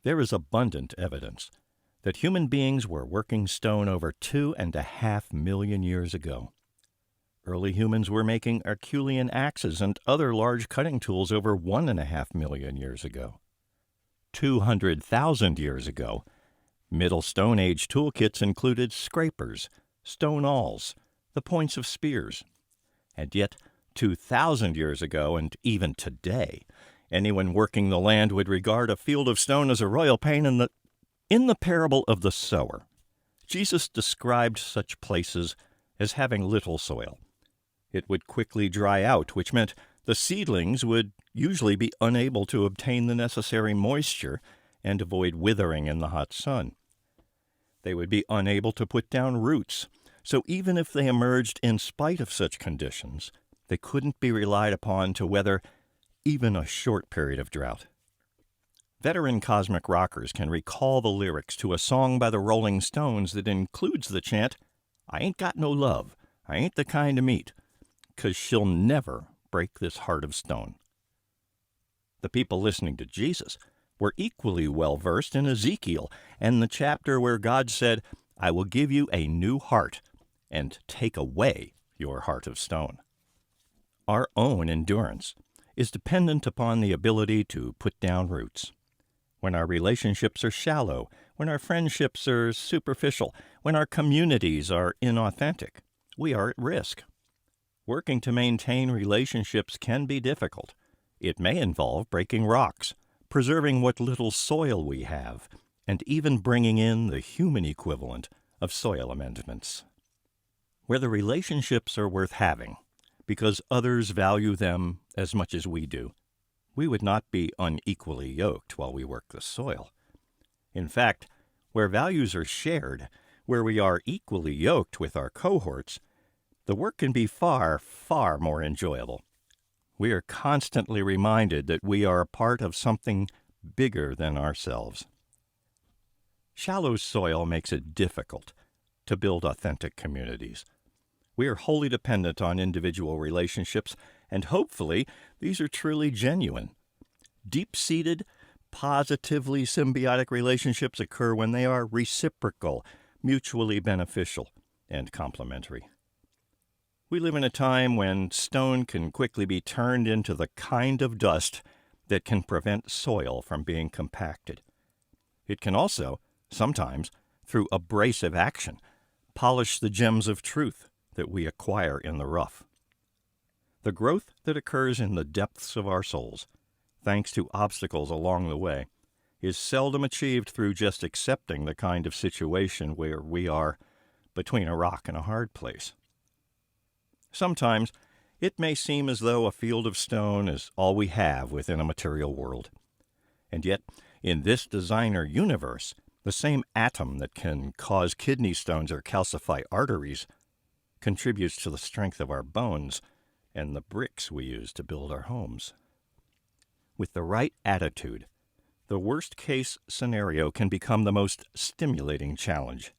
There is abundant evidence that human beings were working stone over 2.5 million years ago. Early humans were making Acheulean axes and other large cutting tools over 1.5 million years ago. 200,000 years ago, Middle Stone Age toolkits included scrapers, stone awls, the points of spears. And yet, 2,000 years ago, and even today, anyone working the land would regard a field of stone as a royal pain. In the parable of the sower, Jesus described such places as having little soil. It would quickly dry out, which meant the seedlings would usually be unable to obtain the necessary moisture and avoid withering in the hot sun. They would be unable to put down roots, so even if they emerged in spite of such conditions, they couldn't be relied upon to weather even a short period of drought. Veteran cosmic rockers can recall the lyrics to a song by the Rolling Stones that includes the chant, "I ain't got no love, I ain't the kind to meet, 'cause she'll never break this heart of stone." The people listening to Jesus were equally well versed in Ezekiel and the chapter where God said, "I will give you a new heart and take away your heart of stone." Our own endurance is dependent upon the ability to put down roots. When our relationships are shallow, when our friendships are superficial, when our communities are inauthentic, we are at risk. Working to maintain relationships can be difficult. It may involve breaking rocks, preserving what little soil we have, and even bringing in the human equivalent of soil amendments. Where the relationships are worth having, because others value them as much as we do, we would not be unequally yoked while we work the soil. In fact, where values are shared, where we are equally yoked with our cohorts, the work can be far, far more enjoyable. We are constantly reminded that we are a part of something bigger than ourselves. Shallow soil makes it difficult to build authentic communities. We are wholly dependent on individual relationships, and hopefully these are truly genuine. Deep-seated, positively symbiotic relationships occur when they are reciprocal, mutually beneficial, and complementary. We live in a time when stone can quickly be turned into the kind of dust that can prevent soil from being compacted. It can also, sometimes, through abrasive action, polish the gems of truth that we acquire in the rough. The growth that occurs in the depths of our souls, thanks to obstacles along the way, is seldom achieved through just accepting the kind of situation where we are between a rock and a hard place. Sometimes it may seem as though a field of stone is all we have within a material world. And yet, in this designer universe, the same atom that can cause kidney stones or calcify arteries contributes to the strength of our bones and the bricks we use to build our homes. With the right attitude, the worst-case scenario can become the most stimulating challenge.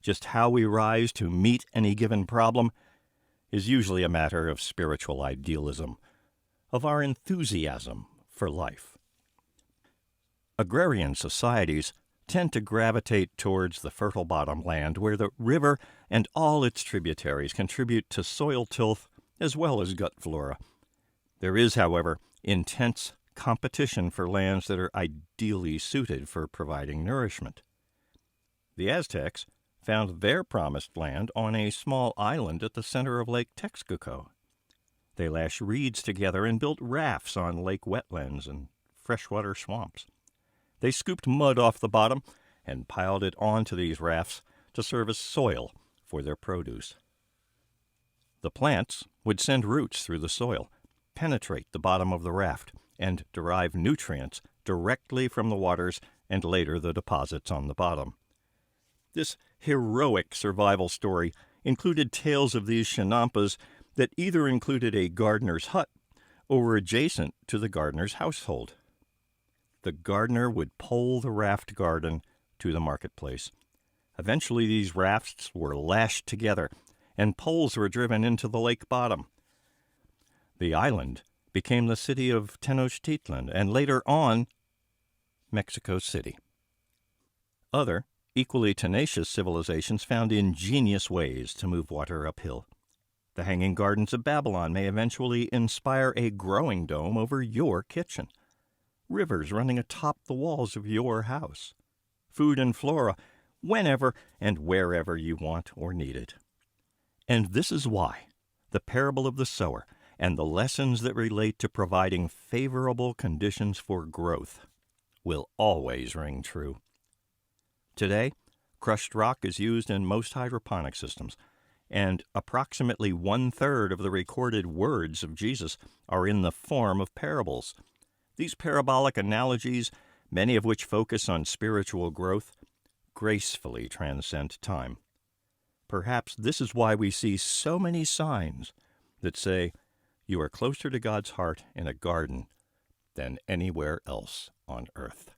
Just how we rise to meet any given problem is usually a matter of spiritual idealism, of our enthusiasm for life. Agrarian societies tend to gravitate towards the fertile bottomland where the river and all its tributaries contribute to soil tilth as well as gut flora. There is, however, intense competition for lands that are ideally suited for providing nourishment. The Aztecs found their promised land on a small island at the center of Lake Texcoco. They lashed reeds together and built rafts on lake wetlands and freshwater swamps. They scooped mud off the bottom and piled it onto these rafts to serve as soil for their produce. The plants would send roots through the soil, penetrate the bottom of the raft, and derive nutrients directly from the waters and later the deposits on the bottom. This heroic survival story included tales of these Shinampas that either included a gardener's hut or were adjacent to the gardener's household. The gardener would pole the raft garden to the marketplace. Eventually these rafts were lashed together, and poles were driven into the lake bottom. The island became the city of Tenochtitlan, and later on, Mexico City. Other, equally tenacious civilizations found ingenious ways to move water uphill. The Hanging Gardens of Babylon may eventually inspire a growing dome over your kitchen. Rivers running atop the walls of your house. Food and flora whenever and wherever you want or need it. And this is why the parable of the sower and the lessons that relate to providing favorable conditions for growth will always ring true. Today, crushed rock is used in most hydroponic systems, and approximately 1/3 of the recorded words of Jesus are in the form of parables. These parabolic analogies, many of which focus on spiritual growth, gracefully transcend time. Perhaps this is why we see so many signs that say, "You are closer to God's heart in a garden than anywhere else on earth."